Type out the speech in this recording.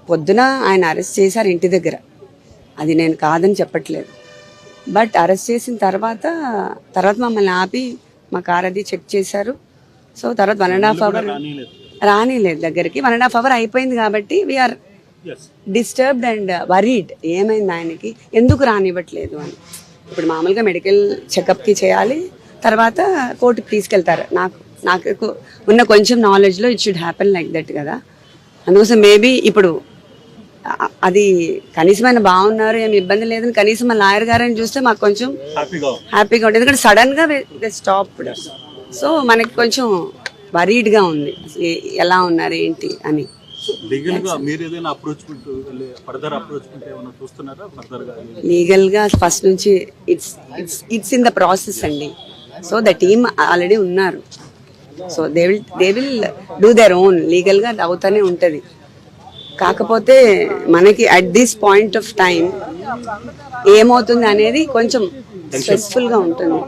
పొద్దున ఆయన అరెస్ట్ చేశారు ఇంటి దగ్గర, అది నేను కాదని చెప్పట్లేదు. బట్ అరెస్ట్ చేసిన తర్వాత మమ్మల్ని ఆపి మా కార్ అది చెక్ చేశారు. సో తర్వాత 1.5 అవర్ రానిలేదు దగ్గరికి. 1.5 అవర్ అయిపోయింది కాబట్టి వీఆర్ డిస్టర్బ్డ్ అండ్ వరీడ్. ఏమైంది ఆయనకి, ఎందుకు రానివ్వట్లేదు అని. ఇప్పుడు మామూలుగా మెడికల్ చెకప్కి చేయాలి, తర్వాత కోర్టుకి తీసుకెళ్తారు. నాకు ఉన్న కొంచెం నాలెడ్జ్లో it should happen like that కదా. అందుకోసం మేబీ ఇప్పుడు అది కనీసం ఆయన బాగున్నారు, ఏమి ఇబ్బంది లేదని కనీసం మా లాయర్ గారని చూస్తే మాకు కొంచెం హ్యాపీగా ఉంటుంది. ఎందుకంటే సడన్గా స్టాప్డ్. సో మనకి కొంచెం వరీడ్గా ఉంది, ఎలా ఉన్నారు ఏంటి అని. లీగల్గా ఫస్ట్ నుంచి ఇట్స్ ఇన్ ద ప్రాసెస్ అండి. సో ద టీమ్ ఆల్రెడీ ఉన్నారు. So they will do their own. లీగల్గా అవుతానే ఉంటుంది. కాకపోతే మనకి at this point of time ఏమవుతుంది అనేది కొంచెం స్ట్రెస్ఫుల్గా ఉంటుంది.